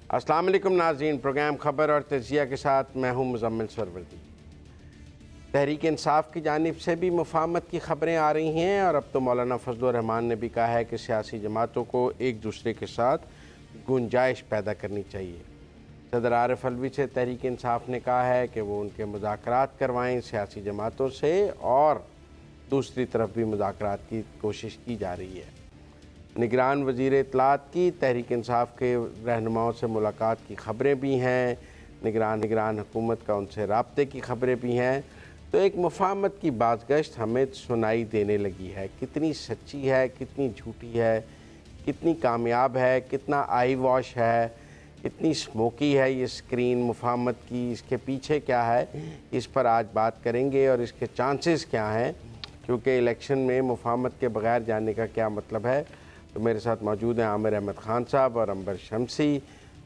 अस्सलाम वालेकुम नाज़रीन, प्रोग्राम खबर और तजिया के साथ मैं हूँ मुज़म्मिल सरवरदी। तहरीक इंसाफ की जानिब से भी मुफाहमत की खबरें आ रही हैं और अब तो मौलाना फजलुर रहमान ने भी कहा है कि सियासी जमातों को एक दूसरे के साथ गुंजाइश पैदा करनी चाहिए। सदर आरिफ अलवी से तहरीक इंसाफ ने कहा है कि वो उनके मुज़ाकरात करवाएँ सियासी जमातों से, और दूसरी तरफ भी मुज़ाकरात की कोशिश की जा रही है। निगरान वज़ीर इत्तलात की तहरीक इंसाफ के रहनुमाओं से मुलाकात की खबरें भी हैं, निगरान हुकूमत का उनसे राब्ते की खबरें भी हैं। तो एक मुफाहमत की बाज़गश्त हमें सुनाई देने लगी है। कितनी सच्ची है, कितनी झूठी है, कितनी कामयाब है, कितना आई वॉश है, कितनी स्मोकी है ये स्क्रीन मुफाहमत की, इसके पीछे क्या है, इस पर आज बात करेंगे और इसके चांसेस क्या हैं, क्योंकि इलेक्शन में मुफाहमत के बगैर जाने का क्या मतलब है। तो मेरे साथ मौजूद हैं आमिर अहमद ख़ान साहब और अंबर शमसी,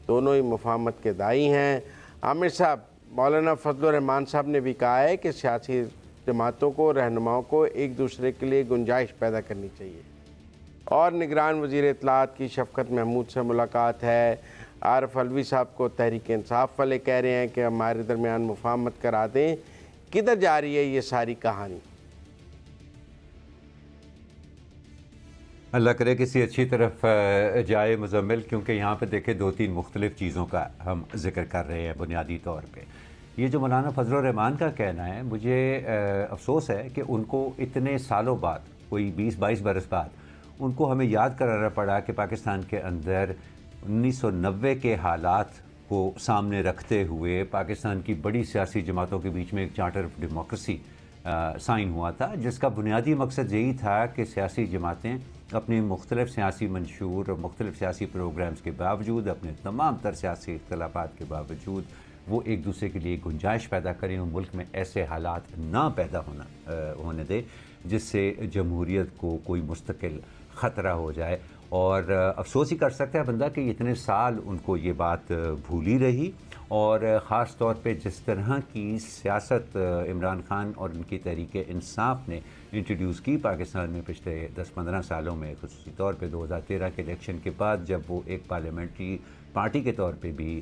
दोनों ही मुफाहमत के दाई हैं। आमिर साहब, मौलाना फजलुर रहमान साहब ने भी कहा है कि सियासी जमातों को, रहनुमाओं को एक दूसरे के लिए गुंजाइश पैदा करनी चाहिए, और निगरान वज़ीर इत्तलात की शफ़क़त महमूद से मुलाकात है। आरिफ अलवी साहब को तहरीक इंसाफ वाले कह रहे हैं कि हमारे दरमियान मुफाहमत करा दें। किधर जा रही है ये सारी कहानी? अल्लाह करे किसी अच्छी तरफ जाए मुज़म्मिल, क्योंकि यहाँ पे देखे दो तीन मुख्तलिफ़ चीज़ों का हम जिक्र कर रहे हैं। बुनियादी तौर पे ये जो मौलाना फजलुर रहमान का कहना है, मुझे अफसोस है कि उनको इतने सालों बाद, कोई 20-22 बरस बाद, उनको हमें याद कराना पड़ा कि पाकिस्तान के अंदर 1990 के हालात को सामने रखते हुए पाकिस्तान की बड़ी सियासी जमातों के बीच में एक चार्टर ऑफ डेमोक्रेसी साइन हुआ था, जिसका बुनियादी मकसद यही था कि सियासी जमातें अपने मुख्तलिफ़ सियासी मंशूर और मुख्तलिफ़ सियासी प्रोग्राम्स के बावजूद, अपने तमाम तर सियासी इख्तलाफात के बावजूद, वो एक दूसरे के लिए गुंजाइश पैदा करें और मुल्क में ऐसे हालात ना पैदा होने दे जिससे जमहूरियत को कोई मुस्तकिल ख़तरा हो जाए। और अफसोस ही कर सकता है बंदा कि इतने साल उनको ये बात भूली रही, और ख़ास तौर पे जिस तरह की सियासत इमरान खान और उनकी तहरीक इंसाफ ने इंट्रोड्यूस की पाकिस्तान में पिछले 10-15 सालों में, ख़ुसूसी तौर पे 2013 के इलेक्शन के बाद जब वो एक पार्लियामेंट्री पार्टी के तौर पे भी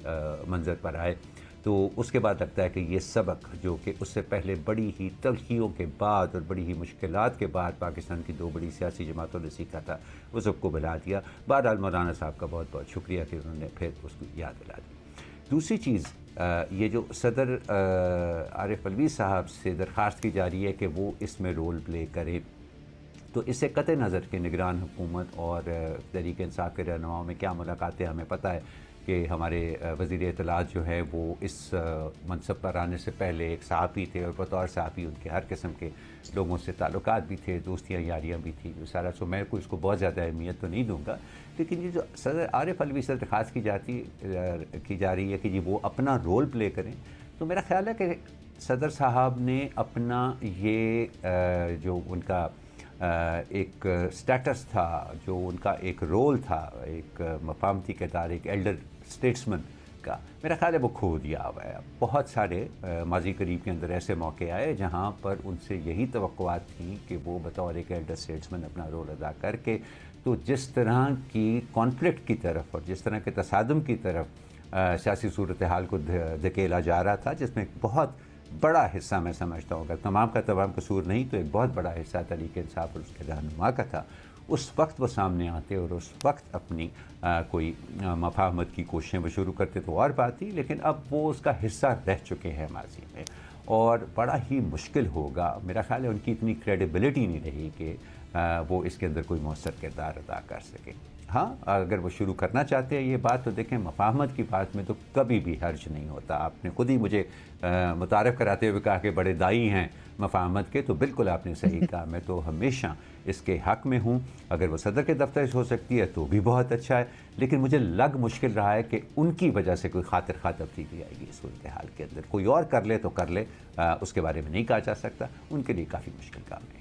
मंजर पर आए, तो उसके बाद लगता है कि ये सबक जो कि उससे पहले बड़ी ही तलखियों के बाद और बड़ी ही मुश्किलात के बाद पाकिस्तान की दो बड़ी सियासी जमातों ने सीखा था, वो सबको भुला दिया। बहरहाल मौलाना साहब का बहुत बहुत शुक्रिया कि उन्होंने फिर उसको याद दिला दी। दूसरी चीज़, ये जो सदर आरिफ अलवी साहब से दरख्वास्त की जा रही है कि वो इसमें रोल प्ले करें, तो इससे कतई नज़र के निगरान हुकूमत और तहरीक इंसाफ के रहनुमाओं में क्या मुलाकातें, हमें पता है कि हमारे वज़ीर इत्तलात जो है वो इस मनसब पर आने से पहले एक सहाफ़ी थे, और बतौर सहाफ़ी उनके हर किस्म के लोगों से ताल्लुकात भी थे, दोस्तियाँ यारियाँ भी थी, जो सारा। सो मैं कोई इसको बहुत ज़्यादा अहमियत तो नहीं दूँगा, लेकिन ये जो सदर आरिफ अलवी से दरख्वास्त की जा रही है कि जी वो अपना रोल प्ले करें, तो मेरा ख़्याल है कि सदर साहब ने अपना ये जो उनका एक स्टेटस था, जो उनका एक रोल था, एक मफाहमती किरदार, एक एल्डर स्टेट्समैन का, मेरा ख्याल है वो खो दिया हुआ है। बहुत सारे माजी करीब के अंदर ऐसे मौके आए जहाँ पर उनसे यही तवक्कुआत थी कि वो बतौर एक एल्डर स्टेट्समैन अपना रोल अदा करके, तो जिस तरह की कॉन्फ्लिक्ट की तरफ और जिस तरह के तसादम की तरफ सियासी सूरत हाल को धकेला जा रहा था, जिसमें एक बहुत बड़ा हिस्सा, मैं समझता हूँ, अगर तमाम का तमाम कसूर नहीं तो एक बहुत बड़ा हिस्सा तहरीक इंसाफ और उसके रहनुमा का था, उस वक्त वो सामने आते और उस वक्त अपनी कोई मफाहमत की कोशिशें वो शुरू करते तो और बात थी, लेकिन अब वो उसका हिस्सा रह चुके हैं माजी में, और बड़ा ही मुश्किल होगा, मेरा ख्याल है उनकी इतनी क्रेडिबिलिटी नहीं रही कि वो इसके अंदर कोई मौसर किरदार अदा कर सके। हाँ, अगर वो शुरू करना चाहते हैं ये बात, तो देखें मफाहमत की बात में तो कभी भी हर्ज नहीं होता। आपने खुद ही मुझे मुतारफ़ कराते हुए कहा कि बड़े दाई हैं मफाहमत के, तो बिल्कुल आपने सही कहा, मैं तो हमेशा इसके हक़ में हूँ। अगर वो सदर के दफ्तर से हो सकती है तो भी बहुत अच्छा है, लेकिन मुझे लग मुश्किल रहा है कि उनकी वजह से कोई खातिर खा तब्दीली आएगी इस सूरत हाल के अंदर। कोई और कर ले तो कर ले, उसके बारे में नहीं कहा जा सकता, उनके लिए काफ़ी मुश्किल काम है।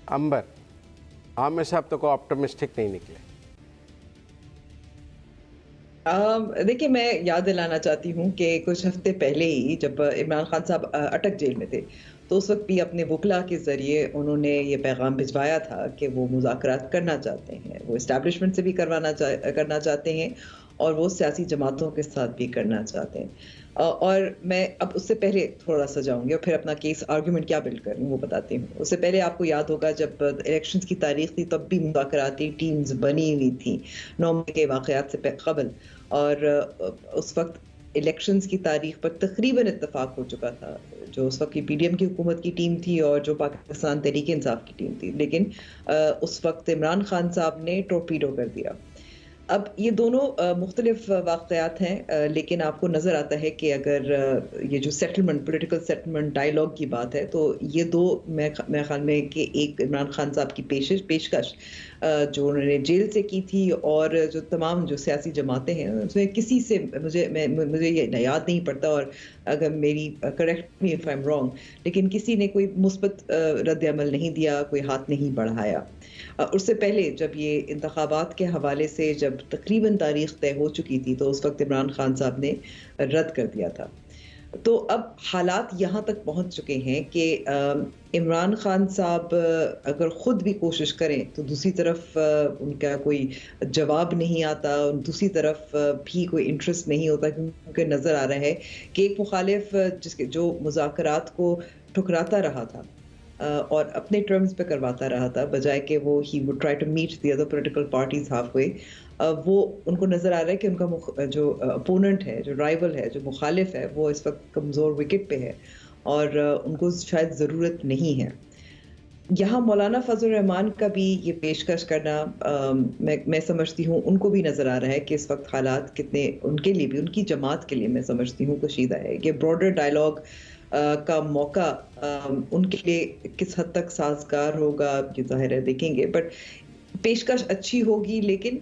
अंबर, आमिर साहब तो को ऑप्टिमिस्टिक नहीं निकले। देखिए, मैं याद दिलाना चाहती हूँ कि कुछ हफ्ते पहले ही जब इमरान खान साहब अटक जेल में थे, तो उस वक्त भी अपने वकला के ज़रिए उन्होंने ये पैगाम भिजवाया था कि वो मुज़ाकरात करना चाहते हैं, वो इस्टेब्लिशमेंट से भी करना चाहते हैं और वो सियासी जमातों के साथ भी करना चाहते हैं। और मैं अब उससे पहले थोड़ा-सा जाऊँगी और फिर अपना केस आर्गुमेंट क्या बिल्ड कर रही हूँ वो बताती हूँ। उससे पहले आपको याद होगा जब इलेक्शंस की तारीख थी तब भी मुज़ाकराती टीम्स बनी हुई थी, 9 मई के वाक़यात से क़बल। और उस वक्त इलेक्शंस की तारीख पर तकरीबन इत्तेफाक हो चुका था, जो उस वक्त की पीडीएम की हुकूमत की टीम थी और जो पाकिस्तान तहरीक इंसाफ की टीम थी। लेकिन उस वक्त इमरान खान साहब ने टोरपीडो कर दिया। अब ये दोनों मुख्तलिफ वाक़यात हैं, लेकिन आपको नज़र आता है कि अगर ये जो सेटलमेंट, पॉलिटिकल सेटलमेंट डायलॉग की बात है, तो ये दो मेरे ख्याल में कि एक इमरान खान साहब की पेशकश जो उन्होंने जेल से की थी और जो तमाम जो सियासी जमातें हैं उसमें किसी से मुझे ये याद नहीं पड़ता, और अगर मेरी correct me if I am wrong, लेकिन किसी ने कोई मुस्बत रद्द अमल नहीं दिया, कोई हाथ नहीं बढ़ाया। उससे पहले जब ये इंतखाबात के हवाले से जब तकरीबन तारीख तय हो चुकी थी तो उस वक्त इमरान खान साहब ने रद्द कर दिया था। तो अब हालात यहाँ तक पहुँच चुके हैं कि इमरान खान साहब अगर ख़ुद भी कोशिश करें तो दूसरी तरफ उनका कोई जवाब नहीं आता, दूसरी तरफ भी कोई इंटरेस्ट नहीं होता, क्योंकि नज़र आ रहा है कि एक मुखालिफ जिसके जो मुज़ाकरात को ठुकराता रहा था और अपने टर्म्स पे करवाता रहा था, बजाय कि वो ही would try to meet the other political parties half way, वो उनको नज़र आ रहा है कि उनका जो अपोनेंट है, जो राइवल है, जो मुखालिफ है, वो इस वक्त कमज़ोर विकेट पे है और उनको शायद ज़रूरत नहीं है। यहाँ मौलाना फजल रहमान का भी ये पेशकश करना मैं समझती हूँ उनको भी नज़र आ रहा है कि इस वक्त हालात कितने उनके लिए भी, उनकी जमात के लिए मैं समझती हूँ कशीदा है कि ब्रॉडर डायलॉग का मौका उनके लिए किस हद तक साजगार होगा ये ज़ाहिर है देखेंगे, बट पेशकश अच्छी होगी। लेकिन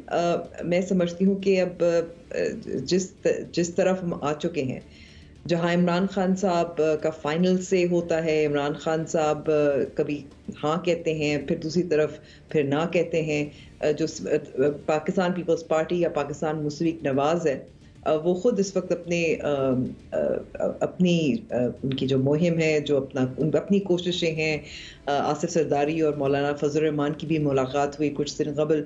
मैं समझती हूँ कि अब जिस तरफ हम आ चुके हैं, जहाँ इमरान खान साहब का फाइनल से होता है, इमरान खान साहब कभी हाँ कहते हैं, फिर दूसरी तरफ फिर ना कहते हैं, जो पाकिस्तान पीपल्स पार्टी या पाकिस्तान मुशर्रफ नवाज़ है, वो ख़ुद इस वक्त अपनी उनकी जो मुहिम है, जो अपनी कोशिशें हैं, आसिफ सरदारी और मौलाना फजल रहमान की भी मुलाकात हुई कुछ दिन कबल,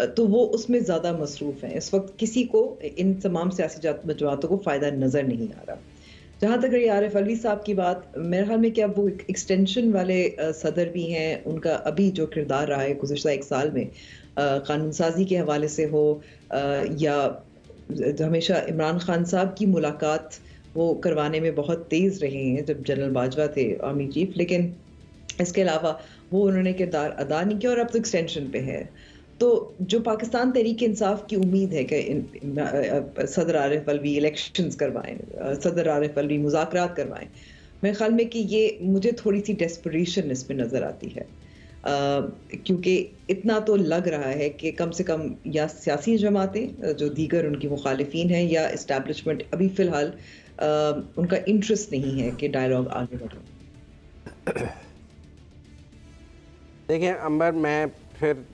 तो वो उसमें ज़्यादा मसरूफ़ हैं। इस वक्त किसी को इन तमाम सियासी जमातों को फ़ायदा नज़र नहीं आ रहा। जहाँ तक रही आरिफ अलवी साहब की बात, मेरे ख्याल में कि अब वो एक्सटेंशन वाले सदर भी हैं, उनका अभी जो किरदार रहा है गुज़श्ता 1 साल में, कानून साजी के हवाले से हो या हमेशा इमरान खान साहब की मुलाकात वो करवाने में बहुत तेज़ रहे हैं जब जनरल बाजवा थे आर्मी चीफ, लेकिन इसके अलावा वो उन्होंने किरदार अदा नहीं किया और अब तो एक्सटेंशन पे है। तो जो पाकिस्तान तहरीक इंसाफ की उम्मीद है कि सदर आरिफ अलवी इलेक्शंस करवाएं, सदर आरिफ अलवी मुज़ाकरात करवाएं, मेरे ख्याल में कि ये मुझे थोड़ी सी डेस्परेशन इसमें नज़र आती है, क्योंकि इतना तो लग रहा है कि कम से कम या सियासी जमातें जो दीगर उनकी मुखालिफिन हैं या इस्टेब्लिशमेंट अभी फ़िलहाल उनका इंटरेस्ट नहीं है कि डायलॉग आगे बढ़े। देखिए अंबर, मैं फिर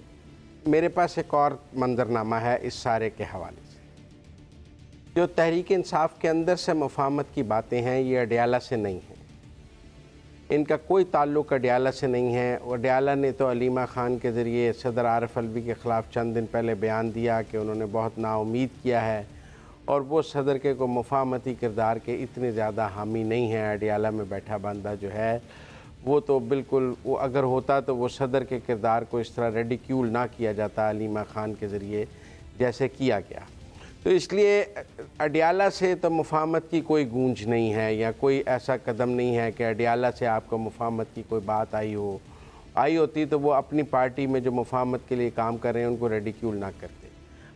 मेरे पास एक और मंजरनामा है इस सारे के हवाले से। जो तहरीक इंसाफ के अंदर से मुफाहमत की बातें हैं, ये अडियाला से नहीं हैं, इनका कोई ताल्लुक़ अडियाला से नहीं है। अडियाला ने तो अलीमा खान के ज़रिए सदर आरिफ अलवी के ख़िलाफ़ चंद दिन पहले बयान दिया कि उन्होंने बहुत नाउम्मीद किया है और वो सदर के को मुफाहमती किरदार के इतने ज़्यादा हामी नहीं हैं। अडियाला में बैठा बंदा जो है वो तो बिल्कुल, वो अगर होता तो वो सदर के किरदार को इस तरह रेडिक्यूल ना किया जाता अलीमा खान के ज़रिए जैसे किया गया। तो इसलिए अडियाला से तो मुफाहमत की कोई गूंज नहीं है या कोई ऐसा कदम नहीं है कि अडियाला से आपको मुफाहमत की कोई बात आई होती तो वो अपनी पार्टी में जो मुफाहमत के लिए काम कर रहे हैं उनको रेडिक्यूल ना करते।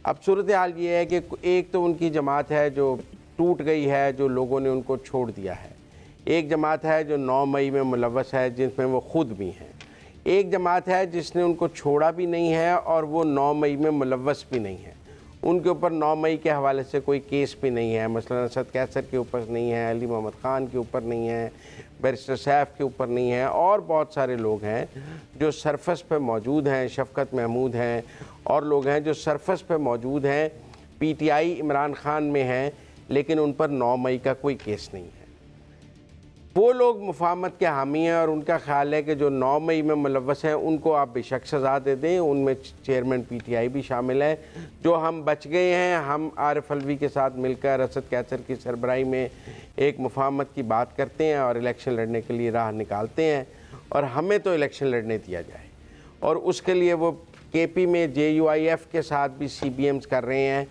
अब सूरत हाल ये है कि एक तो उनकी जमात है जो टूट गई है, जो लोगों ने उनको छोड़ दिया है। एक जमात है जो 9 मई में मुलव्वस है, जिसमें वो ख़ुद भी हैं। एक जमात है जिसने उनको छोड़ा भी नहीं है और वो 9 मई में मुलव्वस भी नहीं है। उनके ऊपर 9 मई के हवाले से कोई केस भी नहीं है, मसलन असद कैसर के ऊपर नहीं है, अली मोहम्मद ख़ान के ऊपर नहीं है, बैरिस्टर सैफ के ऊपर नहीं है, और बहुत सारे लोग हैं जो सरफस पे मौजूद हैं, शफ़क़त महमूद हैं और लोग हैं जो सरफस पे मौजूद हैं, PTI عمران خان میں ہیں لیکن ان پر 9 مئی کا کوئی کیس نہیں ہے. وہ لوگ مفاہمت کے حامی ہیں اور ان کا خیال ہے کہ جو 9 مئی میں ملوث ہیں ان کو آپ بے شک سزا دے دیں. ان میں چیئرمین PTI بھی شامل ہے. جو ہم بچ گئے ہیں, ہم عارف علوی کے ساتھ مل کر اسد کیسر کی سربراہی میں ایک مفاہمت کی بات کرتے ہیں اور الیکشن لڑنے کے لیے راہ نکالتے ہیں, اور ہمیں تو الیکشن لڑنے دیا جائے. اور اس کے لیے وہ KP میں JUIF کے ساتھ بھی CBMs کر رہے ہیں.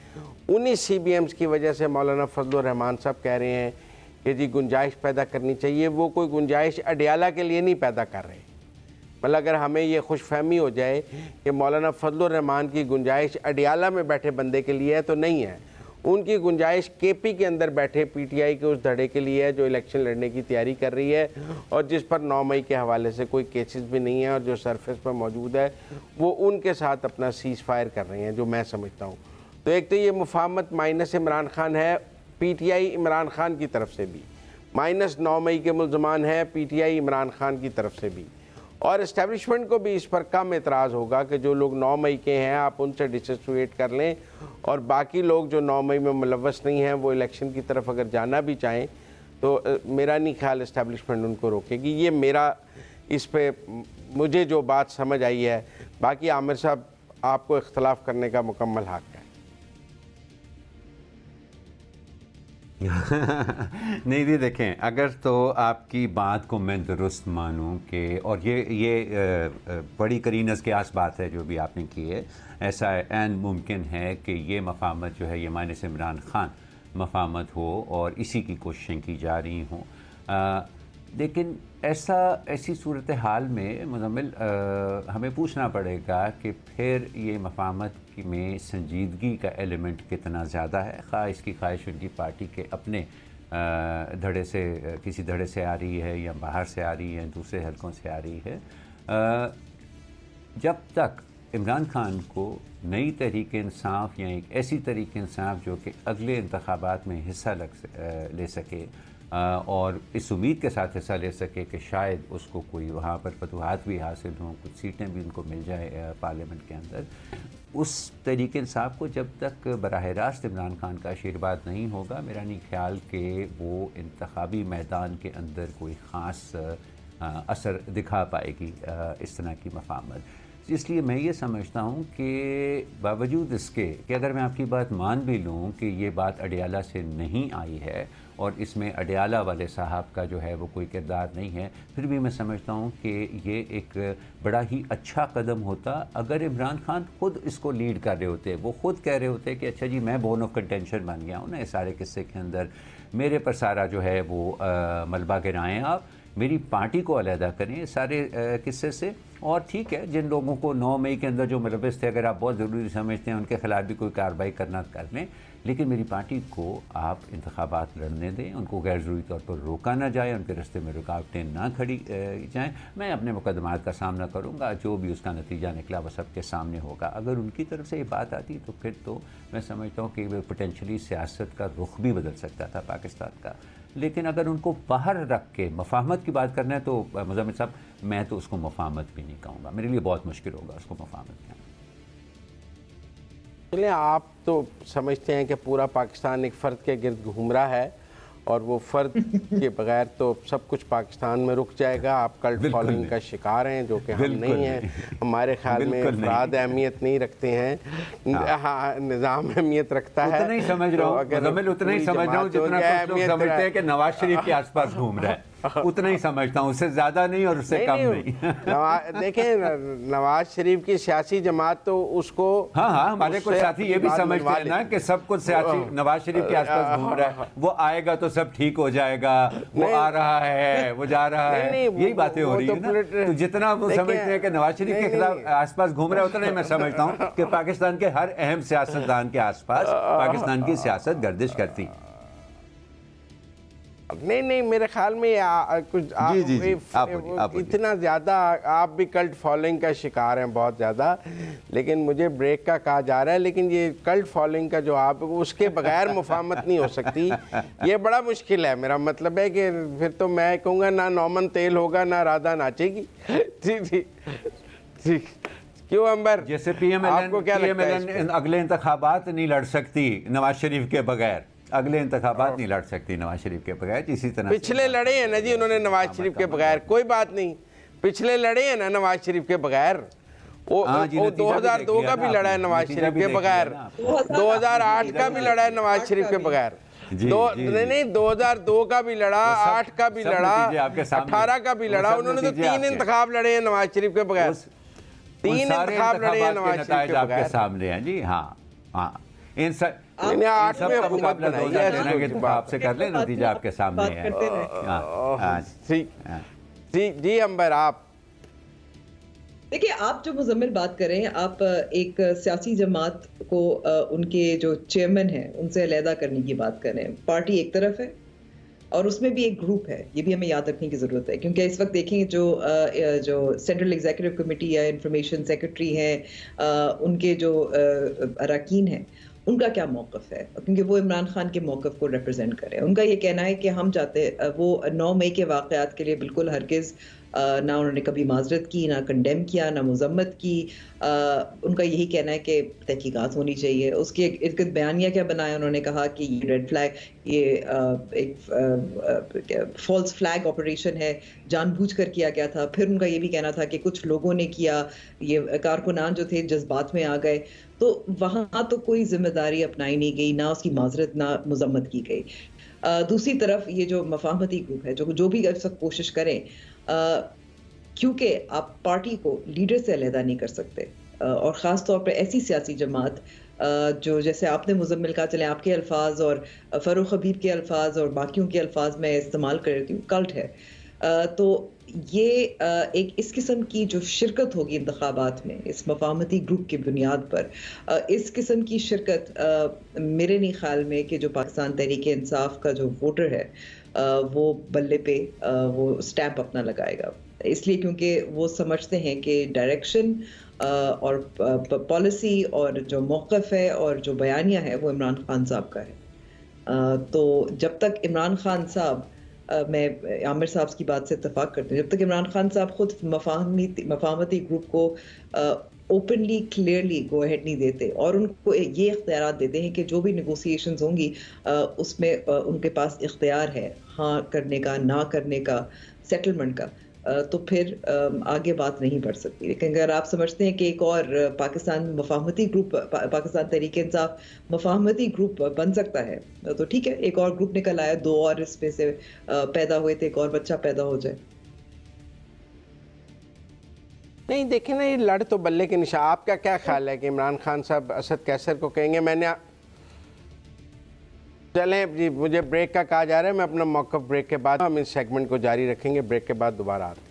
انہی CBMs کی وجہ سے مولانا فضل الرحمان صاحب کہہ رہے ہیں کہ جی گنجائش پیدا کرنی چاہیے. وہ کوئی گنجائش اڈیالہ کے لیے نہیں پیدا کر رہے. مطلب اگر ہمیں یہ خوش فہمی ہو جائے کہ مولانا فضل الرحمان کی گنجائش اڈیالہ میں بیٹھے بندے کے لیے ہے, تو نہیں ہے. ان کی گنجائش KP کے اندر بیٹھے PTI کے اس دھڑے کے لیے ہے جو الیکشن لڑنے کی تیاری کر رہی ہے, اور جس پر 9 مئی کے حوالے سے کوئی کیسز بھی نہیں ہیں, اور جو سرفیس پر موجود ہے وہ ان کے ساتھ اپنا سیز فائر کر رہے ہیں, جو میں سمجھتا ہوں. تو ایک تو یہ مفاہمت مائنس عمران خان ہے, PTI عمران خان کی طرف سے بھی, مائنس 9 مئی کے ملزمان ہیں PTI عمران خان کی طرف سے بھی. اور اسٹیبلشمنٹ کو بھی اس پر کم اعتراض ہوگا کہ جو لوگ 9 مئی کے ہیں آپ ان سے ڈسوسیٹ کر لیں, اور باقی لوگ جو 9 مئی میں ملوث نہیں ہیں وہ الیکشن کی طرف اگر جانا بھی چاہیں تو میرا نہیں خیال اسٹیبلشمنٹ ان کو روکے گی. یہ میرا اس پہ مجھے جو بات سمجھ آئی ہے. باقی عامر صاحب آپ کو اختلاف کرنے کا مکمل حق ہے. نہیں جی دیکھیں, اگر تو آپ کی بات کو میں درست مانوں کہ, اور یہ بڑی قرین از قیاس بات ہے جو بھی آپ نے کی ہے, ایسا عین ممکن ہے کہ یہ مفاہمت جو ہے یہ مائنس عمران خان مفاہمت ہو اور اسی کی کوششیں کی جا رہی ہوں. لیکن ایسی صورتحال میں مزمل ہمیں پوچھنا پڑے گا کہ پھر یہ مفاہمت میں سنجیدگی کا ایلیمنٹ کتنا زیادہ ہے. خواہ اس کی خواہش ان کی پارٹی کے اپنے دھڑے سے, کسی دھڑے سے آ رہی ہے یا باہر سے آ رہی ہے, دوسرے حلقوں سے آ رہی ہے. جب تک عمران خان کو نئی تحریک انصاف یا ایک ایسی تحریک انصاف جو کہ اگلے انتخابات میں حصہ لے سکے اور اس امید کے ساتھ حصہ لے سکے کہ شاید اس کو کوئی وہاں پر فتوحات بھی حاصل ہوں, کچھ سیٹیں بھی ان کو مل جائے پارلیمنٹ کے اندر, اس طریق انصاف کو جب تک براہ راست عمران خان کا آشیرواد نہیں ہوگا, میرا نہیں خیال کہ وہ انتخابی میدان کے اندر کوئی خاص اثر دکھا پائے گی اس طرح کی مفاہمت. اس لیے میں یہ سمجھتا ہوں کہ باوجود اس کے کہ اگر میں آپ کی بات مان بھی لوں کہ یہ بات اڈیالہ سے نہیں آئی ہے اور اس میں اڈیالہ والے صاحب کا جو ہے وہ کوئی کردار نہیں ہے, پھر بھی میں سمجھتا ہوں کہ یہ ایک بڑا ہی اچھا قدم ہوتا اگر عمران خان خود اس کو لیڈ کر رہے ہوتے. وہ خود کہہ رہے ہوتے کہ اچھا جی میں بون آف کنٹینشن بن گیا ہوں نا اس سارے قصے کے اندر, میرے پر سارا جو ہے وہ ملبہ گرائیں, آپ میری پارٹی کو علیحدہ کریں سارے قصے سے, اور ٹھیک ہے جن لوگوں کو 9 مئی کے اندر جو ملوث تھے اگر آپ بہت ضروری سمجھتے ہیں ان کے خلاف بھی کوئی کارروائی کرنا کر لیں, لیکن میری پارٹی کو آپ انتخابات لڑنے دیں, ان کو غیر ضروری طور پر روکا نہ جائے, ان کے راستے میں رکاوٹیں نہ کھڑی جائیں. میں اپنے مقدمات کا سامنا کروں گا, جو بھی اس کا نتیجہ نکلا وہ سب کے سامنے ہوگا. اگر ان کی طرف سے یہ بات آتی تو پھر تو میں سمجھتا ہوں کہ وہ پوٹینشلی سیاست کا رخ بھی بدل سکتا تھا پاکستان کا. لیکن اگر ان کو باہر رکھ کے مفاہمت کی بات کرنا ہے تو مزمل صاحب میں تو اس کو مفاہمت بھی نہیں کہوں گا, میرے لیے بہت مشکل ہوگا اس کو مفاہمت کہنا. چلیں آپ تو سمجھتے ہیں کہ پورا پاکستان ایک فرد کے گرد گھوم رہا ہے اور وہ فرد کے بغیر تو سب کچھ پاکستان میں رک جائے گا. آپ کلٹ فالوئنگ کا شکار ہیں جو کہ ہم نہیں ہیں. ہمارے خیال میں افراد اہمیت نہیں رکھتے ہیں, نظام اہمیت رکتا ہے. اتنا ہی سمجھ رہا ہوں اتنا ہی سمجھ رہا ہوں جتنا کچھ لوگ سمجھتے ہیں کہ نواز شریف کے آس پاس گھوم رہا ہے, اتنا ہی سمجھتا ہوں, اس سے زیادہ نہیں اور اس سے کم نہیں. دیکھیں نواز شریف کی سیاسی جماعت تو اس کو ہمارے کچھ ساتھی یہ بھی سمجھتے ہیں نا کہ سب کچھ سیاسی نواز شریف کے آس پاس گھوم رہا ہے, وہ آئے گا تو سب ٹھیک ہو جائے گا, وہ آ رہا ہے وہ جا رہا ہے, یہی باتیں ہو رہی ہیں نا. تو جتنا وہ سمجھتے ہیں کہ نواز شریف کے خلاف آس پاس گھوم رہا ہے اتنا ہی میں سمجھتا ہوں کہ پاکستان کے ہر اہم سیاستدان کے آس پاس پاکستان کی سیاست گردش کرتی. نہیں میرے خیال میں کچھ اتنا زیادہ آپ بھی کلٹ فالوئنگ کا شکار ہیں بہت زیادہ, لیکن مجھے بریک کا کہا جا رہا ہے, لیکن یہ کلٹ فالوئنگ کا جو آپ اس کے بغیر مفاہمت نہیں ہو سکتی, یہ بڑا مشکل ہے. میرا مطلب ہے کہ پھر تو میں کہوں گا نہ نومن تیل ہوگا نہ رادھا ناچے گی. جی क्यों अंबर? जैसे PMLN अगले इंतखाबात नहीं लड़ सकती नवाज शरीफ के बगैर, अगले इंतखाबात नहीं लड़ सकती नवाज शरीफ के बगैर, इसी तरह पिछले लड़े हैं ना जी उन्होंने नवाज शरीफ के बगैर, कोई बात नहीं, पिछले लड़े हैं ना नवाज शरीफ के बगैर। वो 2002 का भी लड़ा है नवाज शरीफ के बगैर, 2008 का भी लड़ा है नवाज शरीफ के बगैर, नहीं 2002 का भी लड़ा, 8 का भी लड़ा, 18 का भी लड़ा। उन्होंने तो 3 इंतखाब लड़े हैं नवाज शरीफ के बगैर, 3 इंतखाब लड़े हैं नवाज शरीफ के बगैर। सामने हैं जी। हाँ हाँ, इन सब आपसे कर ले, नतीजा आपके सामने है। जी अंबर, आप देखिए, आप जो मुजम्मिल बात कर रहे हैं, आप एक सियासी जमात को उनके जो चेयरमैन हैं उनसे अलहदा करने की बात कर रहे हैं। पार्टी एक तरफ है और उसमें भी एक ग्रुप है, ये भी हमें याद रखने की ज़रूरत है, क्योंकि इस वक्त देखें जो सेंट्रल एग्जीक्यूटिव कमेटी या इंफॉर्मेशन सेक्रेटरी हैं, उनके जो अरकान हैं, उनका क्या मौक़िफ़ है, क्योंकि वो इमरान खान के मौक़िफ़ को रिप्रेजेंट कर रहे हैं। उनका ये कहना है कि हम चाहते, वो 9 मई के वाक़यात के लिए बिल्कुल हरगिज़ ना उन्होंने कभी माजरत की, ना कंडेम किया, ना मज़म्मत की। उनका यही कहना है कि तहकीकात होनी चाहिए। उसके इर्द बयानिया क्या बनाया, उन्होंने कहा कि ये रेड फ्लैग, ये एक फॉल्स फ्लैग ऑपरेशन है, जानबूझकर किया गया था। फिर उनका ये भी कहना था कि कुछ लोगों ने किया, ये कारकुनान जो थे जज्बात में आ गए। तो वहाँ तो कोई जिम्मेदारी अपनाई नहीं गई, ना उसकी माजरत ना मज़म्मत की गई। दूसरी तरफ ये जो मफाहमती ग्रुप है, जो भी इस वक्त कोशिश करें, क्योंकि आप पार्टी को लीडर से अलहदा नहीं कर सकते, और ख़ास तौर पर ऐसी सियासी जमात जो, जैसे आपने मुजम्मिल कहा, चले आपके अल्फाज और फ़ारूक हबीब के अल्फाज और बाकियों के अल्फाज में इस्तेमाल कर रही हूँ, कल्ट है। तो ये एक इस किस्म की जो शिरकत होगी इंतखाबात में, इस मफाहमती ग्रुप की बुनियाद पर, इस किस्म की शिरकत मेरे नहीं ख्याल में कि जो पाकिस्तान तहरीक इंसाफ का जो वोटर है वो बल्ले पे वो स्टैंप अपना लगाएगा, इसलिए क्योंकि वो समझते हैं कि डायरेक्शन और पॉलिसी और जो मौक़िफ़ है और जो बयानिया है वो इमरान खान साहब का है। तो जब तक इमरान खान साहब, मैं आमिर साहब की बात से इत्तफाक करती हूँ, जब तक इमरान खान साहब खुद मफाहमती ग्रुप को ओपनली क्लियरली गो अहेड नहीं देते और उनको ये इख्तियार देते हैं कि जो भी नेगोशिएशंस होंगी उसमें उनके पास इख्तियार है हाँ करने का, ना करने का, सेटलमेंट का, तो फिर आगे बात नहीं बढ़ सकती। लेकिन अगर आप समझते हैं कि एक और पाकिस्तान मफाहमती ग्रुप, पाकिस्तान तहरीक इंसाफ मफाहमती ग्रुप बन सकता है, तो ठीक है, एक और ग्रुप निकल आया, 2 और इसमें से पैदा हुए थे, एक और बच्चा पैदा हो जाए। नहीं देखें ना, ये लड़ तो बल्ले के निशान। आपका क्या ख्याल है कि इमरान खान साहब असद कैसर को कहेंगे? चलें जी, मुझे ब्रेक का कहा जा रहा है, मैं अपना मौक़िफ़ ब्रेक के बाद, हम इस सेगमेंट को जारी रखेंगे, ब्रेक के बाद दोबारा आते हैं।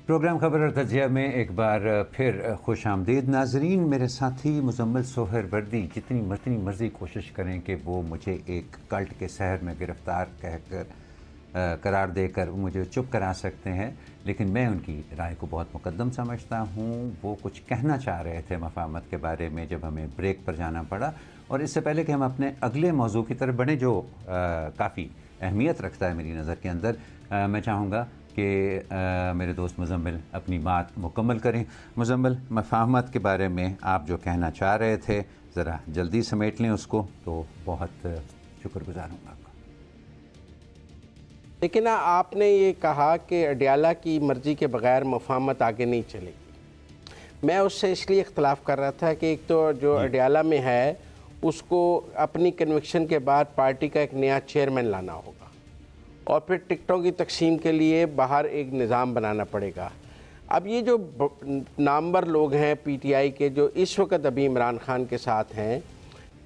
प्रोग्राम खबर और तजिया में एक बार फिर खुश आमदीद नाजरीन। मेरे साथी मुजम्मिल सोहरवर्दी जितनी मर्ज़ी कोशिश करें कि वो मुझे एक कल्ट के शहर में गिरफ़्तार कहकर करार देकर मुझे चुप करा सकते हैं, लेकिन मैं उनकी राय को बहुत मुकद्दम समझता हूँ। वो कुछ कहना चाह रहे थे मफाहमत के बारे में जब हमें ब्रेक पर जाना पड़ा, और इससे पहले कि हम अपने अगले मौजू की तरफ बढ़ें जो काफ़ी अहमियत रखता है मेरी नज़र के अंदर, मैं चाहूँगा कि मेरे दोस्त मुजम्मिल अपनी बात मुकम्मल करें। मुजम्मिल, मफाहमत के बारे में आप जो कहना चाह रहे थे ज़रा जल्दी समेट लें उसको, तो बहुत शुक्रगुजार हूँ आपका। लेकिन ना आपने ये कहा कि अडियाला की मर्ज़ी के बग़ैर मफाहमत आगे नहीं चलेगी। मैं उससे इसलिए इख्तलाफ कर रहा था कि एक तो जो अडियाला में है उसको अपनी कन्विक्शन के बाद पार्टी का एक नया चेयरमैन लाना होगा और फिर टिकटों की तकसीम के लिए बाहर एक निज़ाम बनाना पड़ेगा। अब ये जो नामवर लोग हैं पीटीआई के जो इस वक्त अभी इमरान खान के साथ हैं,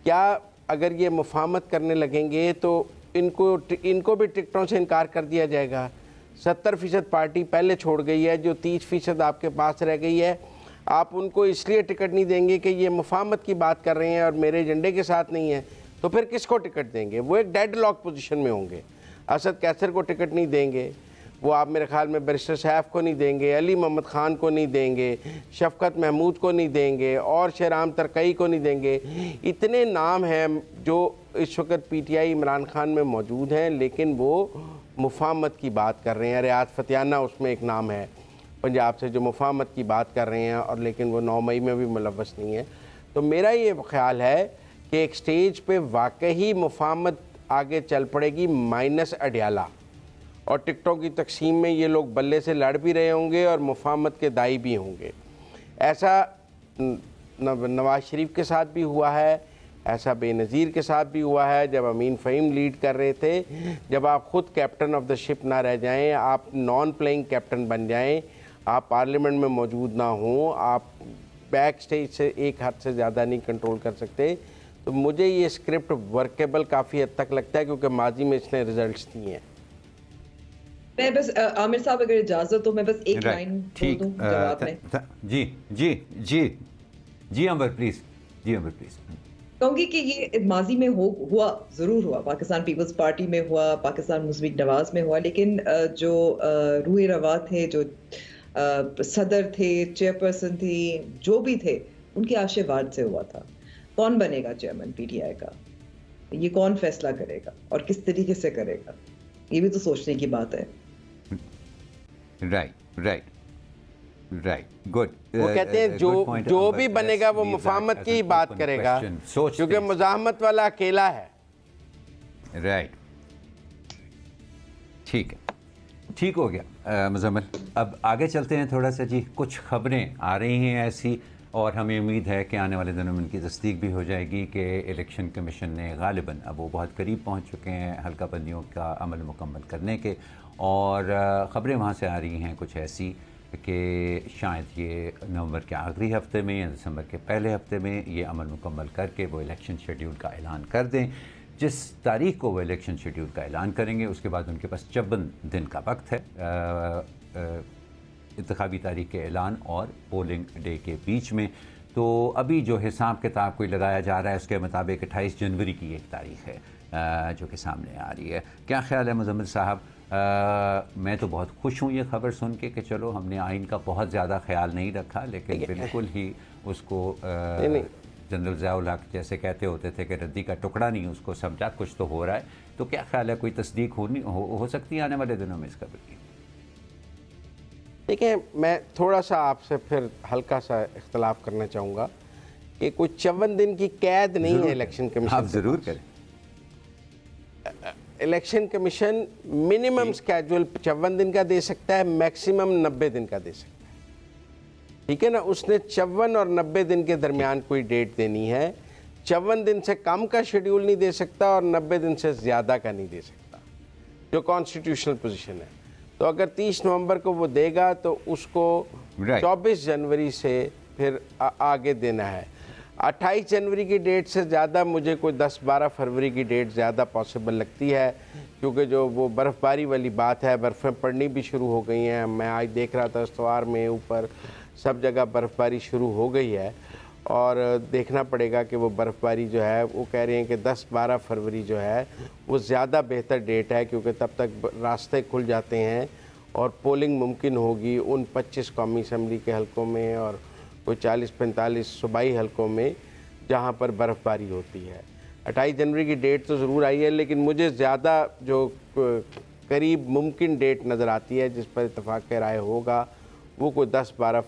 क्या अगर ये मुफाहमत करने लगेंगे तो इनको भी टिकटों से इनकार कर दिया जाएगा? 70% पार्टी पहले छोड़ गई है, जो 30% आपके पास रह गई है, आप उनको इसलिए टिकट नहीं देंगे कि ये मुफाहमत की बात कर रहे हैं और मेरे एजेंडे के साथ नहीं है, तो फिर किसको टिकट देंगे? वो एक डेड लॉक पोजीशन में होंगे। असद कैसर को टिकट नहीं देंगे, وہ آپ میرے خیال میں بیرسٹر سیف کو نہیں دیں گے, علی محمد خان کو نہیں دیں گے, شفقت محمود کو نہیں دیں گے, اور شہرام ترکئی کو نہیں دیں گے. اتنے نام ہیں جو اس وقت P T I Imran Khan میں موجود ہیں, لیکن وہ مفاہمت کی بات کر رہے ہیں. ریاض فتیانہ اس میں ایک نام ہے پنجاب سے جو مفاہمت کی بات کر رہے ہیں, اور لیکن وہ 9 مئی میں بھی ملوث نہیں ہے. تو میرا یہ خیال ہے کہ ایک سٹیج پہ واقعی مفاہمت آگے چل پڑے گی مائنس اڈیالہ, اور ٹکٹوں کی تقسیم میں یہ لوگ بلے سے لڑ بھی رہے ہوں گے اور مفاہمت کے دائی بھی ہوں گے. ایسا نواز شریف کے ساتھ بھی ہوا ہے, ایسا بے نظیر کے ساتھ بھی ہوا ہے جب امین فہیم لیڈ کر رہے تھے. جب آپ خود کیپٹن آف دا شپ نہ رہ جائیں, آپ نان پلینگ کیپٹن بن جائیں, آپ پارلیمنٹ میں موجود نہ ہوں, آپ بیک سٹیج سے ایک حد سے زیادہ نہیں کنٹرول کر سکتے. تو مجھے یہ اسکرپٹ ورکیبل کافی حد تک لگتا ہے, کیونکہ ماضی میں اس نے ریزلٹس دیے ہیں. میں بس عامر صاحب اگر اجازت ہو میں بس ایک لائن بول دوں جواب میں. جی عمر پلیز, کہوں گی کہ یہ ماضی میں ہوا ضرور ہوا, پاکستان پیپلز پارٹی میں ہوا, پاکستان مسلم لیگ نواز میں ہوا, لیکن جو روح روا تھے, جو صدر تھے, چیئرپرسن تھی, جو بھی تھے, ان کے آشیواد سے ہوا تھا. کون بنے گا چیئرمین پی ٹی آئی کا, یہ کون فیصلہ کرے گا اور کس طریقے سے کرے گا, یہ بھی تو سوچنے کی بات ہے. Right good. وہ کہتے ہیں جو بھی بنے گا وہ مفاہمت کی بات کرے گا, کیونکہ مزاحمت والا اکیلا ہے. رائٹ, ٹھیک ہے, ٹھیک ہو گیا مزمل. اب آگے چلتے ہیں تھوڑا سا. جی کچھ خبریں آ رہی ہیں ایسی, اور ہمیں امید ہے کہ آنے والے دنوں میں ان کی تصدیق بھی ہو جائے گی کہ الیکشن کمیشن نے غالباً, اب وہ بہت قریب پہنچ چکے ہیں حلقہ بندیوں کا عمل مکمل کرنے کے, اور خبریں وہاں سے آ رہی ہیں کچھ ایسی کہ شاید یہ نومبر کے آخری ہفتے میں یا دسمبر کے پہلے ہفتے میں یہ عمل مکمل کر کے وہ الیکشن شیڈیول کا اعلان کر دیں. جس تاریخ کو وہ الیکشن شیڈیول کا اعلان کریں گے اس کے بعد ان کے پاس 54 دن کا وقت ہے انتخابی تاریخ کے اعلان اور پولنگ ڈے کے بیچ میں. تو ابھی جو حساب کتاب کوئی لگایا جا رہا ہے اس کے مطابق 28 جنوری کی ایک تاریخ ہے جو کہ سامنے آ رہی ہے. کیا خیال ہے مزمل صاحب؟ میں تو بہت خوش ہوں یہ خبر سن کے کہ چلو ہم نے آئین کا بہت زیادہ خیال نہیں رکھا, لیکن بالکل ہی اس کو جنرل ضیاء الحق جیسے کہتے ہوتے تھے کہ ردی کا ٹکڑا نہیں, اس کو سمجھا کچھ تو ہو رہا ہے. تو کیا خیال ہے کوئی تصدیق ہو سکتی ہے آنے والے دنوں میں اس خبر کی؟ دیکھیں, میں تھوڑا سا آپ سے پھر ہلکا سا اختلاف کرنا چاہوں گا کہ کوئی 54 دن کی قید نہیں ہے الیکشن کمیشن. آپ ضرور کریں. الیکشن کمیشن منیمم سکیجول 54 دن کا دے سکتا ہے, میکسیمم 90 دن کا دے سکتا ہے. ٹھیک ہے نا, اس نے 54 اور 90 دن کے درمیان کوئی ڈیٹ دینی ہے. 54 دن سے کم کا شیڈیول نہیں دے سکتا اور 90 دن سے زیادہ کا نہیں دے سکتا, جو کانسٹیٹیوشنل پوزیشن ہے. تو اگر 30 نومبر کو وہ دے گا تو اس کو 24 جنوری سے پھر آگے دینا ہے. 28 جنوری کی ڈیٹ سے زیادہ مجھے کوئی 10-12 فروری کی ڈیٹ زیادہ پاسبل لگتی ہے, کیونکہ جو وہ برف باری والی بات ہے, برفیں پڑنی بھی شروع ہو گئی ہیں. میں آج دیکھ رہا تھا استوار میں اوپر سب جگہ برف باری شروع ہو گئی ہے, اور دیکھنا پڑے گا کہ وہ برف باری جو ہے, وہ کہہ رہے ہیں کہ 10-12 فروری جو ہے وہ زیادہ بہتر ڈیٹ ہے, کیونکہ تب تک راستے کھل جاتے ہیں اور پولنگ ممکن ہوگی ان 25 قومی اسمبلی کے حلقوں میں اور کوئی 40-45 صوبائی حلقوں میں جہاں پر برف باری ہوتی ہے. 28 جنوری کی ڈیٹ تو ضرور آئی ہے, لیکن مجھے زیادہ جو قریب ممکن ڈیٹ نظر آتی ہے جس پر اتفاق رائے ہوگا وہ کوئی 10-12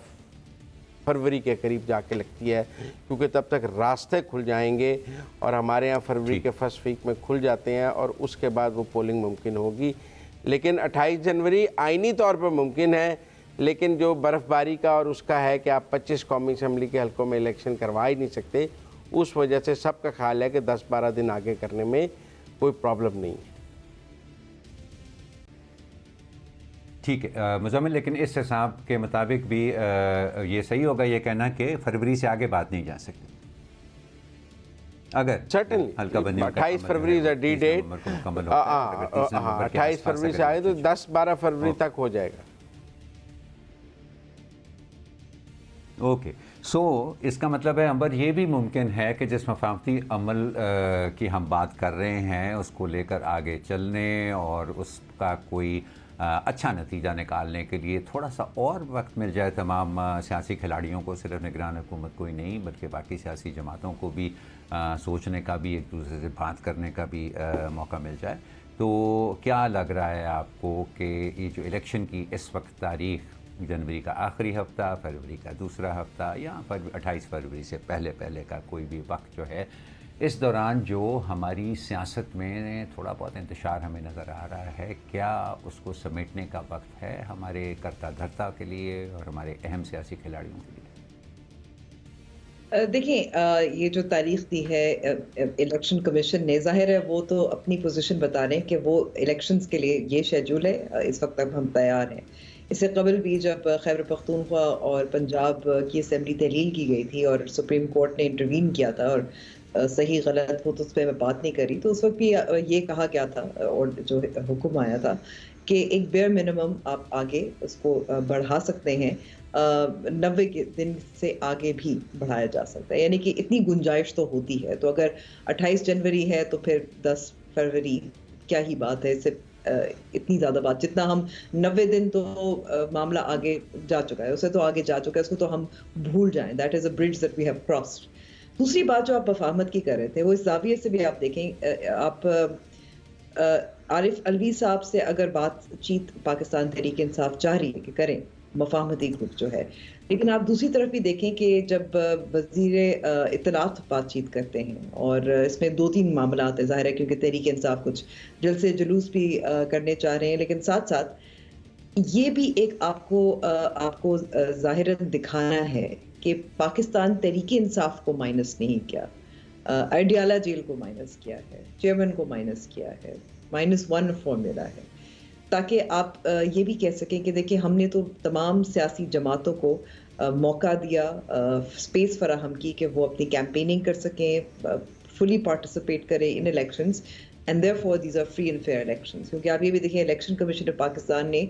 فروری کے قریب جا کے لگتی ہے, کیونکہ تب تک راستے کھل جائیں گے, اور ہمارے ہاں فروری کے فرسٹ ویک میں کھل جاتے ہیں, اور اس کے بعد وہ پولنگ ممکن ہوگی. لیکن 28 جنوری آئینی طور پر ممکن ہے, لیکن جو برف باری کا اور اس کا ہے کہ آپ 25 قومی اسمبلی کے حلقوں میں الیکشن کروا ہی نہیں سکتے, اس وجہ سے سب کا خیال ہے کہ 10-12 دن آگے کرنے میں کوئی پرابلم نہیں ہے. ٹھیک ہے مزمل, لیکن اس حساب کے مطابق بھی یہ صحیح ہوگا یہ کہنا کہ فروری سے آگے بات نہیں جا سکتی اگر حلقہ بندیوں 28 فروری از اے ڈی ڈیٹ. 28 فروری سے آگے تو 10-12 فروری تک ہو جائے گا. اوکے, سو اس کا مطلب ہے امبر یہ بھی ممکن ہے کہ جس مفاہمتی عمل کی ہم بات کر رہے ہیں اس کو لے کر آگے چلنے اور اس کا کوئی اچھا نتیجہ نکالنے کے لیے تھوڑا سا اور وقت مل جائے تمام سیاسی کھلاڑیوں کو، صرف نگران حکومت کو ہی نہیں بلکہ باقی سیاسی جماعتوں کو بھی سوچنے کا بھی، ایک دوسرے سے بات کرنے کا بھی موقع مل جائے، تو کیا لگ رہا ہے آپ کو کہ یہ جو الیکشن کی اس وقت تاریخ، جنوری کا آخری ہفتہ، فروری کا دوسرا ہفتہ، یا 28 فروری سے پہلے کا کوئی بھی وقت جو ہے، اس دوران جو ہماری سیاست میں تھوڑا بہت انتشار ہمیں نظر آ رہا ہے، کیا اس کو سمیٹنے کا وقت ہے ہمارے کرتا دھرتا کے لیے اور ہمارے اہم سیاسی کھلاڑیوں کے لیے؟ دیکھیں، یہ جو تاریخ دی ہے الیکشن کمیشن نے، ظاہر ہے وہ تو اپنی پوزیشن بتا رہے ہیں کہ وہ الیکشنز کے لیے یہ شیڈول ہے، اس وقت اب ہم تیار ہیں۔ اس سے قبل بھی جب خیبر پختونخوا اور پنجاب کی اسمبلی تحلیل کی گئی تھی اور سپریم کورٹ نے انٹروین کیا تھا، اور صحیح غلط وہ تو اس پہ میں بات نہیں کری، تو اس وقت بھی یہ کہا گیا تھا اور جو حکم آیا تھا کہ ایک بیئر منیمم آپ آگے اس کو بڑھا سکتے ہیں، 90 دن سے آگے بھی بڑھایا جا سکتا ہے، یعنی کہ اتنی گنجائش تو ہوتی ہے۔ تو اگر 28 جنوری ہے تو پھر 10 فروری کیا ہی بات ہے، صرف اتنی زیادہ بات، جتنا ہم 90 دن تو معاملہ آگے جا چکا ہے، اسے تو آگے جا چکا ہے، اس کو تو ہم بھول جائیں، that is a bridge that we have crossed. دوسری بات جو آپ مفاہمت کی کر رہے تھے، وہ اس زاویے سے بھی آپ دیکھیں، آپ عارف علوی صاحب سے اگر بات چیت پاکستان تحریک انصاف چاہ رہی ہے کہ کریں، مفاہمتی گروپ جو ہے، لیکن آپ دوسری طرف بھی دیکھیں کہ جب وزیر اطلاعات بات چیت کرتے ہیں، اور اس میں 2-3 معاملات ہیں، ظاہر ہے کیونکہ تحریک انصاف کچھ جلسے جلوس بھی کرنے چاہ رہے ہیں، لیکن ساتھ ساتھ یہ بھی ایک آپ کو ظاہراً دکھانا ہے کہ پاکستان تحریک انصاف کو مائنس نہیں کیا، ایڈیالہ جیل کو مائنس کیا ہے، چیئرمین کو مائنس کیا ہے، -1 فارمولا ہے، تاکہ آپ یہ بھی کہہ سکیں کہ دیکھیں ہم نے تو تمام سیاسی جماعتوں کو موقع دیا، اسپیس فراہم کی کہ وہ اپنی کیمپیننگ کر سکیں، فلی پارٹیسپیٹ کریں ان elections, and therefore these are free and fair elections۔ کیونکہ آپ یہ بھی دیکھیں، الیکشن کمیشن آف پاکستان نے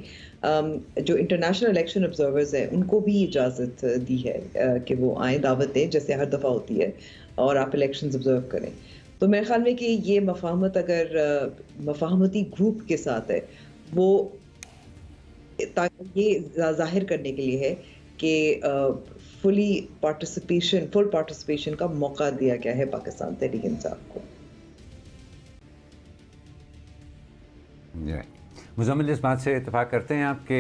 جو انٹرنیشنل الیکشن آبزرورز ہیں ان کو بھی اجازت دی ہے کہ وہ آئیں، دعوت دیں جیسے ہر دفعہ ہوتی ہے، اور آپ الیکشنز آبزرو کریں۔ تو میرے خیال میں کہ یہ مفاہمت اگر مفاہمتی گروپ کے ساتھ ہے، وہ تاکہ یہ ظاہر کرنے کے لیے ہے کہ فل پارٹیسپیشن کا موقع دیا گیا ہے پاکستان تحریک انصاف کو۔ مزمل، اس بات سے اتفاق کرتے ہیں آپ کہ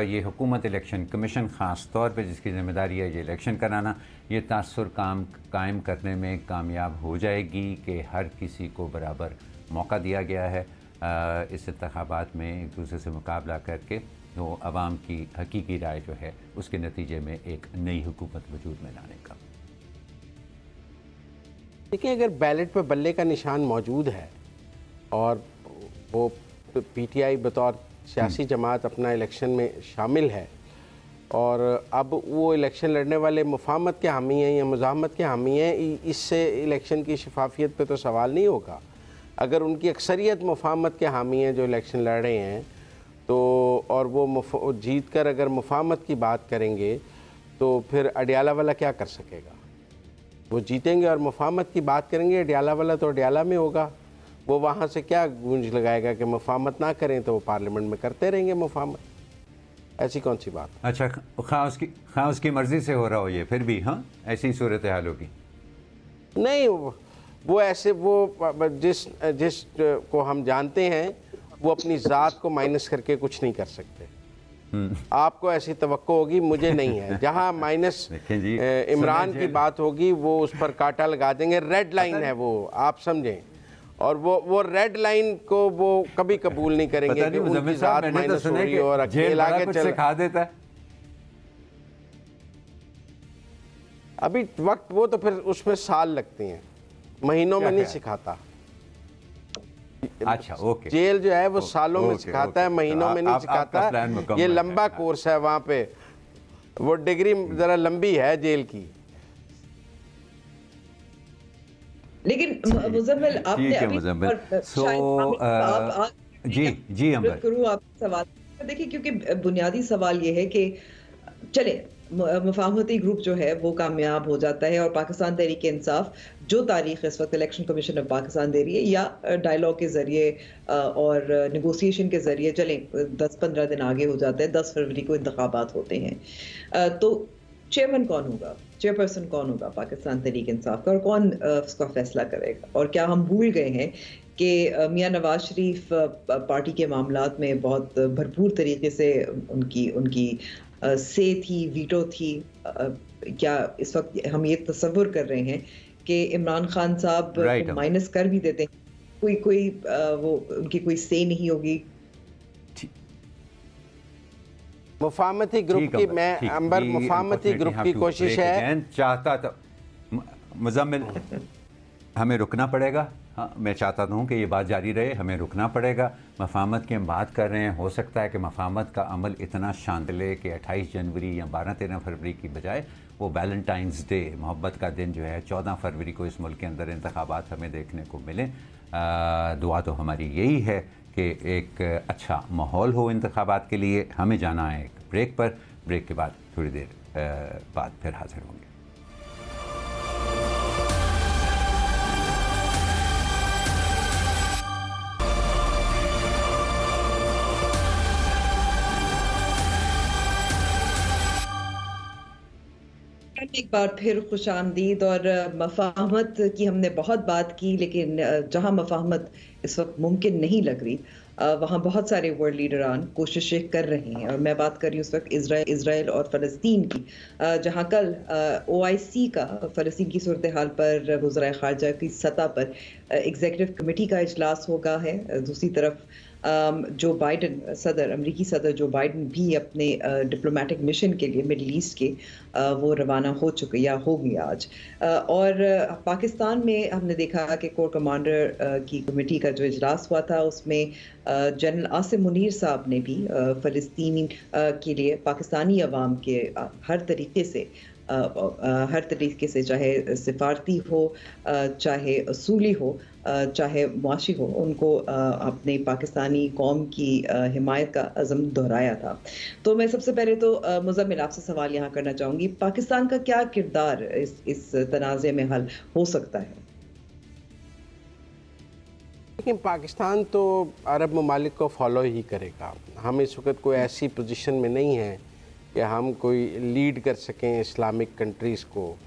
یہ حکومت الیکشن کمیشن خاص طور پہ جس کی ذمہ داری ہے یہ الیکشن کرانا، یہ تاثر قائم کرنے میں کامیاب ہو جائے گی کہ ہر کسی کو برابر موقع دیا گیا ہے اس انتخابات میں ایک دوسرے سے مقابلہ کر کے وہ عوام کی حقیقی رائے جو ہے اس کے نتیجے میں ایک نئی حکومت وجود میں لانے کا؟ دیکھیں، اگر بیلٹ پہ بلے کا نشان موجود ہے اور وہ پی ٹی آئی بطور سیاسی جماعت اپنا الیکشن میں شامل ہے، اور اب وہ الیکشن لڑنے والے مفاہمت کے حامی ہیں یا مزاحمت کے حامی ہیں، اس سے الیکشن کی شفافیت پہ تو سوال نہیں ہوگا۔ اگر ان کی اکثریت مفاہمت کے حامی ہیں جو الیکشن لڑ رہے ہیں، تو اور وہ جیت کر اگر مفاہمت کی بات کریں گے تو پھر اڈیالہ والا کیا کر سکے گا؟ وہ جیتیں گے اور مفاہمت کی بات کریں گے، اڈیالہ والا تو اڈیالہ میں ہوگا، وہ وہاں سے کیا گونج لگائے گا کہ مفاہمت نہ کریں، تو وہ پارلیمنٹ میں کرتے رہیں گے مفاہمت، ایسی کون سی بات؟ اچھا، خواہ اس کی مرضی سے ہو رہا ہو یہ، پھر بھی ہاں ایسی صورتحال ہوگی؟ نہیں، وہ ایسے وہ جس کو ہم جانتے ہیں وہ اپنی ذات کو مائنس کر کے کچھ نہیں کر سکتے۔ آپ کو ایسی توقع ہوگی، مجھے نہیں ہے۔ جہاں مائنس عمران کی بات ہوگی وہ اس پر کاٹا لگا دیں گے، ریڈ لائن ہے وہ، آپ سمجھیں، اور وہ ریڈ لائن کو وہ کبھی قبول نہیں کریں گے کہ ان کی ذات مائنس ہو رہی اور اکیلا کے چل سکھا دیتا ہے۔ ابھی وقت وہ تو پھر اس میں سال لگتے ہیں، مہینوں میں نہیں سکھاتا۔ اچھا، اوکے، جیل جو ہے وہ سالوں میں سکھاتا ہے، مہینوں میں نہیں سکھاتا۔ یہ لمبا کورس ہے، وہاں پہ وہ ڈگری ذرا لمبی ہے جیل کی۔ لیکن مزمل، آپ نے ابھی جی ہم کروں آپ سوال دیکھیں، کیونکہ بنیادی سوال یہ ہے کہ چلیں मफाहमती ग्रुप जो है वो कामयाब हो जाता है और पाकिस्तान तहरीक इंसाफ जो तारीख इस वक्त इलेक्शन कमीशन ऑफ पाकिस्तान दे रही है या डायलॉग के जरिए और नेगोशिएशन के जरिए चलें 10-15 दिन आगे हो जाता है, 10 फरवरी को इंतखाबात होते हैं। तो चेयरमैन कौन होगा, चेयरपर्सन कौन होगा पाकिस्तान तहरीक इंसाफ का और कौन उसका फैसला करेगा? और क्या हम भूल गए हैं कि मियां नवाज शरीफ पार्टी के मामलात में बहुत भरपूर तरीके से उनकी से थी, वीटो थी। क्या इस वक्त हम ये तसव्वुर कर रहे हैं कि इमरान खान साहब माइनस कर भी देते हैं, कोई वो उनकी कोई से नहीं होगी? मुफाहमती ग्रुप की मैं अंबर मुफाहमती ग्रुप की कोशिश है। चाहता तो मुजम्मिल हमें रुकना पड़ेगा। हाँ, मैं चाहता हूँ कि ये बात जारी रहे, हमें रुकना पड़ेगा। मफाहमत की हम बात कर रहे हैं, हो सकता है कि मफाहमत का अमल इतना शांतले कि 28 जनवरी या 12-13 फरवरी की बजाय वो वैलेंटाइंस डे, मोहब्बत का दिन जो है 14 फरवरी को इस मुल्क के अंदर इंतखाबात हमें देखने को मिले। दुआ तो हमारी यही है कि एक अच्छा माहौल हो इंतखाबात के लिए। हमें जाना है एक ब्रेक पर, ब्रेक के बाद थोड़ी देर बाद फिर हाजिर होंगे। एक बार फिर खुश आमदीद। और मफाहमत की हमने बहुत बात की, लेकिन जहां मफाहमत इस वक्त मुमकिन नहीं लग रही वहाँ बहुत सारे वर्ल्ड लीडरान कोशिशें कर रहे हैं। और मैं बात कर रही हूँ उस वक्त इज़राइल और फ़लस्तीन की, जहाँ कल OIC का फ़लस्तीन की सूरत हाल पर वज़राए ख़ारजा की सतह पर एग्जीक्यूटिव कमेटी का इजलास होगा है। दूसरी तरफ जो बाइडन सदर, अमरीकी सदर जो बाइडन भी अपने डिप्लोमेटिक मिशन के लिए मिडल ईस्ट के वो रवाना हो चुके या होंगे आज। और पाकिस्तान में हमने देखा कि कोर कमांडर की कमेटी का जो इजलास हुआ था उसमें जनरल आसिम मुनीर साहब ने भी फ़लस्तीनी के लिए पाकिस्तानी अवाम के हर तरीके से चाहे सिफारती हो, चाहे असूली हो, चाहे मुआशी हो, उनको अपने पाकिस्तानी कौम की हिमायत का अज़म दोहराया था। तो मैं सबसे पहले तो मुज़म्मिल आपसे सवाल यहाँ करना चाहूँगी, पाकिस्तान का क्या किरदार इस तनाज़े में हल हो सकता है? लेकिन पाकिस्तान तो अरब ममालिक को फॉलो ही करेगा। हम इस वक्त कोई ऐसी पोजीशन में नहीं है कि हम कोई लीड कर सकें इस्लामिक कंट्रीज़ को।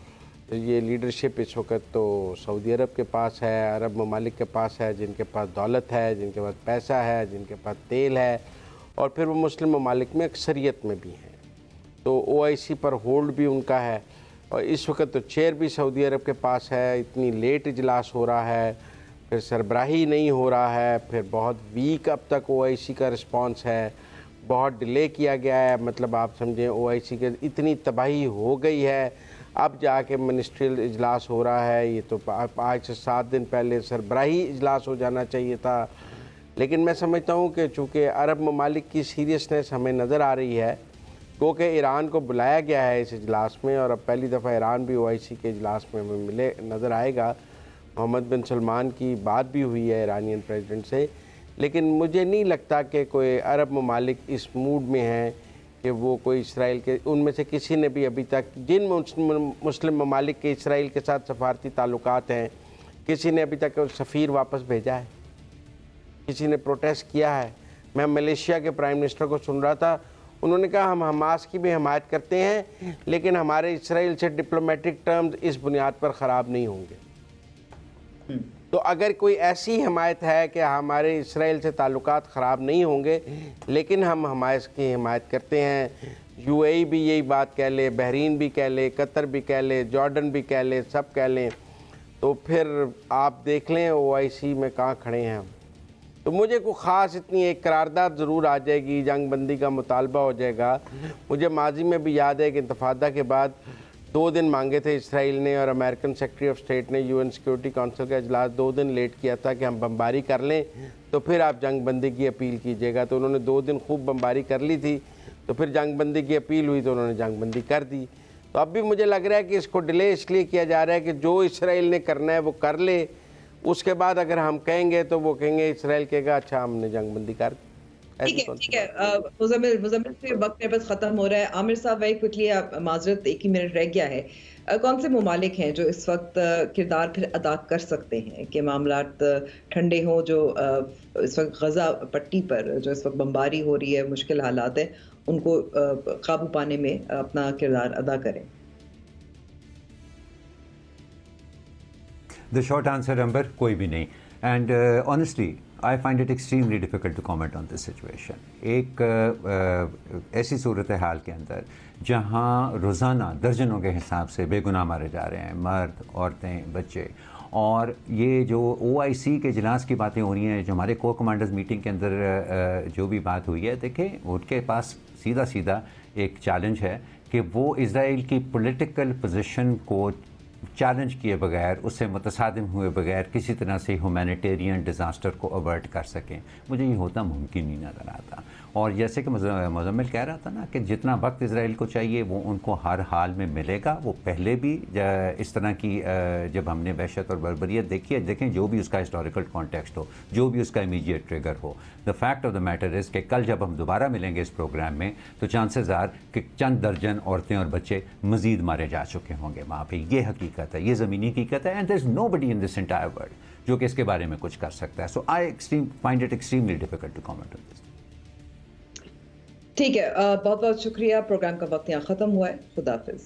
ये लीडरशिप इस वक्त तो सऊदी अरब के पास है, अरब ममालिक के पास है, जिनके पास दौलत है, जिनके पास पैसा है, जिनके पास तेल है, और फिर वो मुस्लिम ममालिक में अक्सरियत में भी हैं। तो OIC पर होल्ड भी उनका है, और इस वक्त तो चेयर भी सऊदी अरब के पास है। इतनी लेट इजलास हो रहा है, फिर सरबराही नहीं हो रहा है, फिर बहुत वीक अब तक OIC का रिस्पॉन्स है, बहुत डिले किया गया है। मतलब आप समझें OIC के इतनी तबाही हो गई है, अब जाके मिनिस्ट्रियल इजलास हो रहा है। ये तो आज से 7 दिन पहले सरबराही इजलास हो जाना चाहिए था। लेकिन मैं समझता हूँ कि चूँकि अरब ममालिक की सीरियसनेस हमें नज़र आ रही है, क्योंकि ईरान को बुलाया गया है इस इजलास में, और अब पहली दफ़ा ईरान भी OIC के इजलास में मिले नज़र आएगा। मोहम्मद बिन सलमान की बात भी हुई है ईरानियन प्रेसिडेंट से, लेकिन मुझे नहीं लगता कि कोई अरब ममालिक इस मूड में हैं कि वो कोई इसराइल के, उनमें से किसी ने भी अभी तक, जिन मुस्लिम ममालिक के इसराइल के साथ सफारती ताल्लुकात हैं, किसी ने अभी तक सफ़ीर वापस भेजा है? किसी ने प्रोटेस्ट किया है? मैं मलेशिया के प्राइम मिनिस्टर को सुन रहा था, उन्होंने कहा हम हमास की भी हमायत करते हैं, लेकिन हमारे इसराइल से डिप्लोमेटिक टर्म्स इस बुनियाद पर ख़राब नहीं होंगे। तो अगर कोई ऐसी हमायत है कि हमारे इसराइल से ताल्लुकात ख़राब नहीं होंगे, लेकिन हम हमास की हिमायत करते हैं, UAE भी यही बात कह ले, बहरीन भी कह ले, कतर भी कह ले, जॉर्डन भी कह ले, सब कह लें, तो फिर आप देख लें OIC में कहाँ खड़े हैं हम। तो मुझे कोई ख़ास इतनी एक करारदाद ज़रूर आ जाएगी, जंग बंदी का मुतालबा हो जाएगा। मुझे माजी में भी याद है कि इंतफादा के बाद 2 दिन मांगे थे इसराइल ने, और अमेरिकन सेक्रेटरी ऑफ स्टेट ने UN सिक्योरिटी काउंसिल का इजलास 2 दिन लेट किया था कि हम बमबारी कर लें तो फिर आप जंग बंदी की अपील कीजिएगा। तो उन्होंने 2 दिन खूब बमबारी कर ली थी, तो फिर जंग बंदी की अपील हुई तो उन्होंने जंग बंदी कर दी। तो अब भी मुझे लग रहा है कि इसको डिले इसलिए किया जा रहा है कि जो इसराइल ने करना है वो कर ले, उसके बाद अगर हम कहेंगे तो वो कहेंगे, इसराइल कहेगा अच्छा हमने जंग बंदी कर दी। ٹھیک ہے مزمل سے وقت میرے پاس ختم ہو رہا ہے. عامر صاحب ویری کوئکلی معذرت 1 ہی منٹ رہ گیا ہے. کون سے ممالک ہیں جو اس وقت کردار پھر ادا کر سکتے ہیں کہ معاملات ٹھنڈے ہوں، جو اس وقت غزہ پٹی پر جو اس وقت بمباری ہو رہی ہے، مشکل حالات ہیں، ان کو قابو پانے میں اپنا کردار ادا کریں؟ The short answer, Amber, کوئی بھی نہیں. And honestly, I find it extremely difficult to comment on this situation. ایک ایسی صورتحال کے اندر جہاں روزانہ درجنوں کے حساب سے بے گناہ مارے جا رہے ہیں، مرد، عورتیں، بچے، اور یہ جو OIC کے اجلاس کی باتیں ہو رہی ہیں، جو ہمارے کور کمانڈرز میٹنگ کے اندر جو بھی بات ہوئی ہے، دیکھیں ان کے پاس سیدھا ایک چیلنج ہے کہ وہ اسرائیل کی پولیٹیکل پوزیشن کو چیلنج کیے بغیر، اس سے متصادم ہوئے بغیر کسی طرح سے ہیومینیٹیرین ڈیزاسٹر کو اوورٹ کر سکیں. مجھے یہ ہوتا ممکن ہی نظر آتا. اور جیسے کہ مزمل کہہ رہا تھا نا کہ جتنا وقت اسرائیل کو چاہیے وہ ان کو ہر حال میں ملے گا. وہ پہلے بھی اس طرح کی جب ہم نے وحشت اور بربریت دیکھی ہے، دیکھیں جو بھی اس کا ہسٹوریکل کانٹیکسٹ ہو، جو بھی اس کا immediate trigger who, the fact of the matter is کہ کل جب ہم دوبارہ ملیں گے اس پروگرام میں تو چانسز آر کہ چند درجن عورتیں اور بچے مزید مارے جا چکے ہوں گے وہاں پہ. یہ حقیقت ہے، یہ زمینی حقیقت ہے. And there is nobody in this entire world جو کہ اس کے بارے میں کچھ کر سکتا ہے. So I find it extremely difficult to comment on this. ٹھیک ہے، بہت بہت شکریہ. پروگرام کا وقت یہاں ختم ہوا ہے. خدا حافظ.